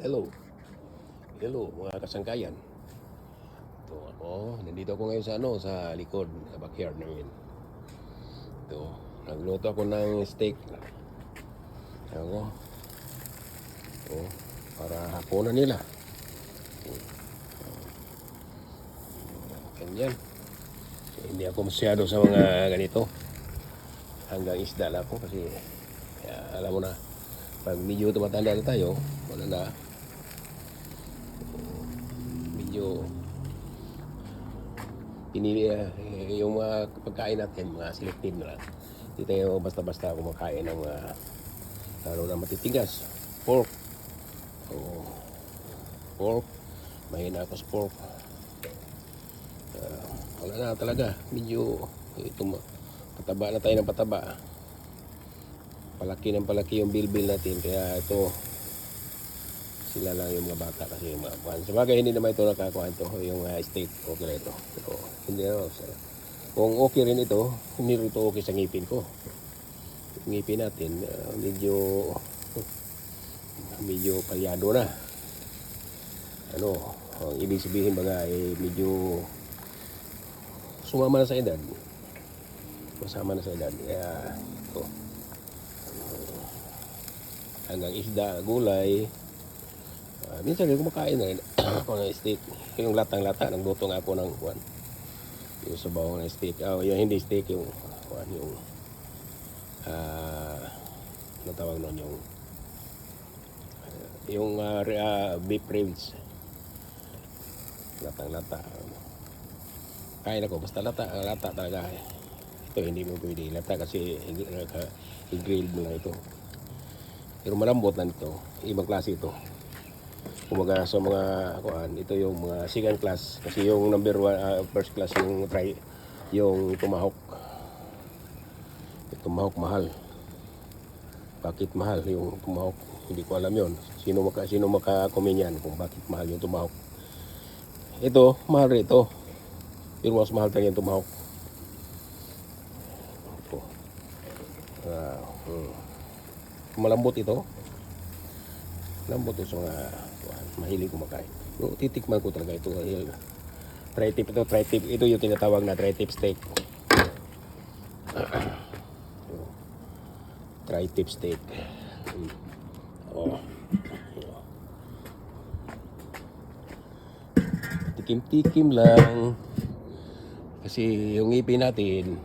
Hello. Hello mga kasangkayan. Ito ako. Nandito ako ngayon sa likod, sa backyard namin. Ito. Nagluto ako ng steak. Ako. Ito. Para hapunan nila. Ganyan. Hindi ako masyado sa mga ganito. Hanggang isda lang ako kasi alam mo na, pag medyo tumatanda na tayo, wala na, medyo pinili yung mga pagkain natin, mga selective na lang. Hindi tayo basta-basta kumakain ng lalo na matitigas. Pork. Oh, pork. Mahina ako sa pork. Wala na talaga. Medyo ito, pataba na tayo ng pataba. Palaki ng palaki yung bilbil natin. Kaya ito, sila lang yung mga bata kasi yung mga kuhan. Sabagay hindi naman ito nakakuha ito. Yung steak, okay na ito. Pero hindi na. Kung okay rin ito, hindi rin ito okay sa ngipin ko. Ngipin natin, medyo palyado na. Ano, ang ibig sabihin baga medyo sumama na sa edad. Masama na sa edad. Kaya ito, hanggang isda, gulay. Minsan rin kumakain na rin ako ng steak. Yung latang-lata, nagluto nga ako ng kuhan. Yung sabaw ng steak. Yung hindi steak, yung kuhan, yung natawag nun yung beef ribs. Latang-lata. Kain ako, basta lata talaga. Ito hindi mo pwede lata kasi i-grill mo lang ito. Pero malambot na ito, ibang klase ito. Kumbaga sa mga kuan, ito yung mga second class kasi yung number one, first class yung tomahawk. Yung tomahawk mahal. Bakit mahal yung tomahawk? Hindi ko alam yon. Sino maka-comment yan kung bakit mahal yung tomahawk? Ito, mahal rin ito. Pero mas mahal tayo yung tomahawk. Ito. Malambot ito. Lambot ito sa mga mahilig kumakain. So, titikman ko talaga ito. Tri-tip ito, tri-tip. Ito yung tinatawag na tri-tip steak. Tri-tip steak. Oh. Tikim-tikim lang. Kasi yung ngipin natin,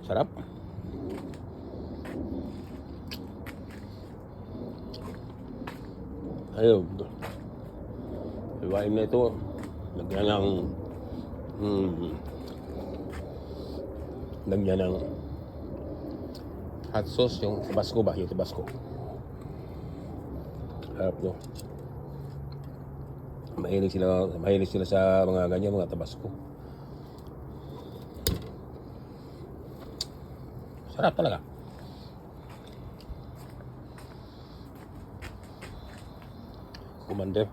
sarap. Ayun. Iwain na ito. Lagyan ng hot sauce, yung Tabasco ba? Yung Tabasco. Harap nyo. Mahilig sila sa mga ganyan, mga Tabasco. Sarap talaga. Commander,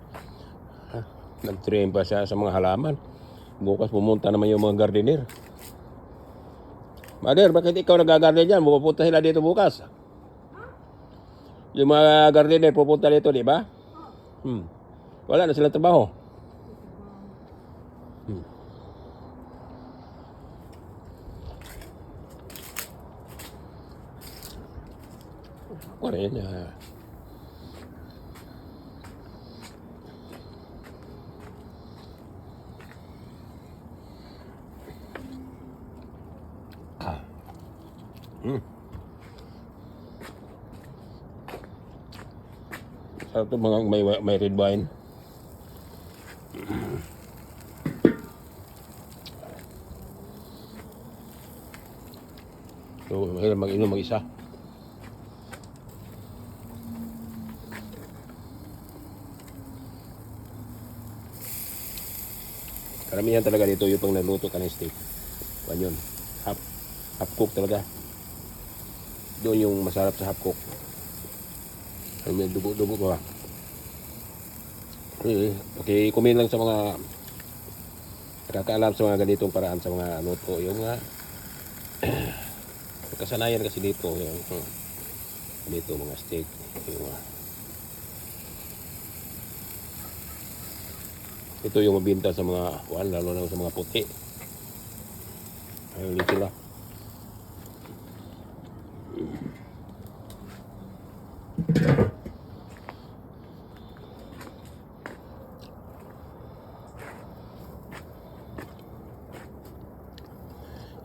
nag-train pa siya sa mga halaman. Bukas pumunta naman yung mga gardener. Mother, bakit ikaw nag-garden dyan? Pupunta sila dito bukas. Yung mga gardener pupunta dito, di ba? Wala na silang trabaho. Ako rin. Sarap ito mga may red wine. So, mahirap mag-inom mag-isa. Karamihan talaga dito yung pang naluto ka ng steak. Kuan yun. Half cook talaga. Doon yung masarap sa half cook. May dugo-dugo pa. Okay, kumain lang sa mga nakakaalam sa mga ganitong paraan sa mga luto. Yung Kasanayan kasi dito yung dito mga steak yung, ito yung mabinta sa mga lalo na sa mga puti. Ayun dito lang.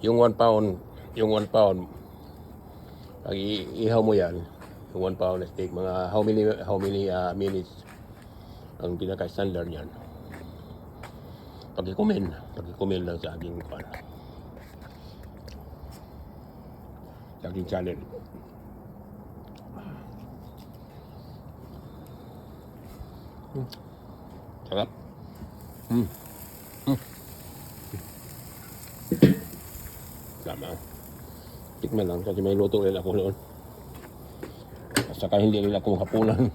Yung 1 pound, pag ihaw mo yan, yung 1 pound na steak, mga how many minutes ang pinaka-standard yan. Pag-i-comment lang sa aking channel. Sarap. Tama. Tikman lang kasi may luto rin ako noon. At saka hindi rin ako hapunan.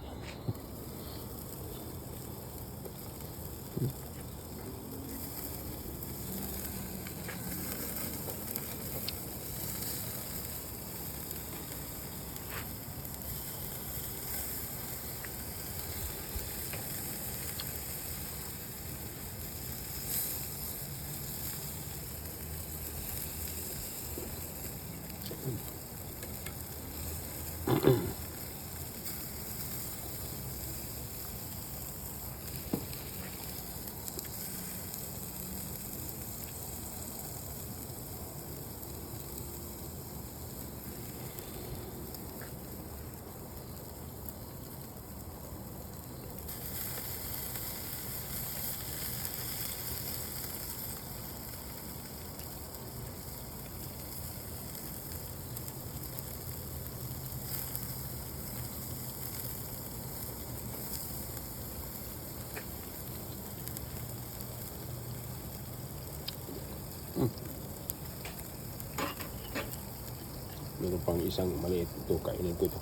Meron pang isang maliit ito, kainin ko ito.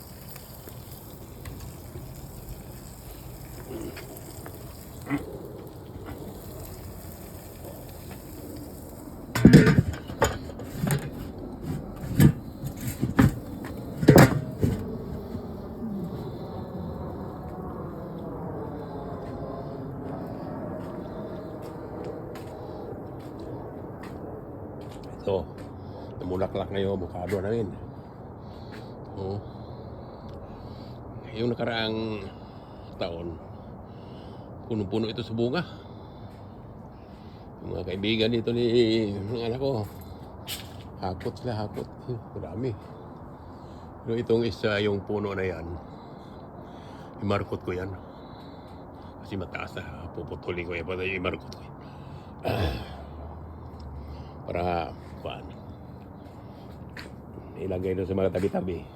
Ito, namulaklak na yung avocado namin. Yung nakaraang taon, punong-puno ito sa bunga. Yung mga kaibigan dito ng anak ko, hakot sila, hakot. Marami. Pero itong isa, yung puno na yan, imarkot ko yan. Kasi mataas na, puputulin ko yan, para imarkot ko yan. Para, ilagay doon sa mga tabi-tabi.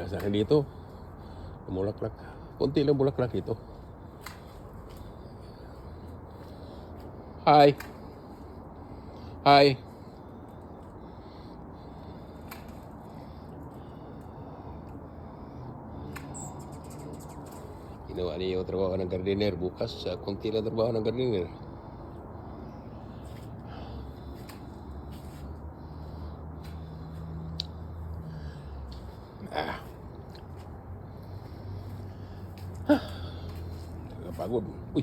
Sa akin dito, bulaklak. Kunti lang bulaklak ito. Hi. Hi. Ginawa niya yung trabaho ng gardener. Bukas, kunti lang trabaho ng gardener. Pagod. Uy.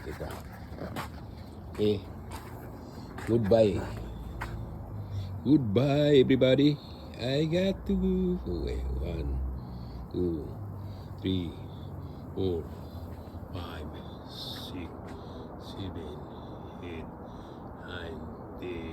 Teka. Okay. Goodbye. Goodbye, everybody. I got to go. Okay. 1, 2, 3, 4, 5, 6, 7, 8, 9, 10.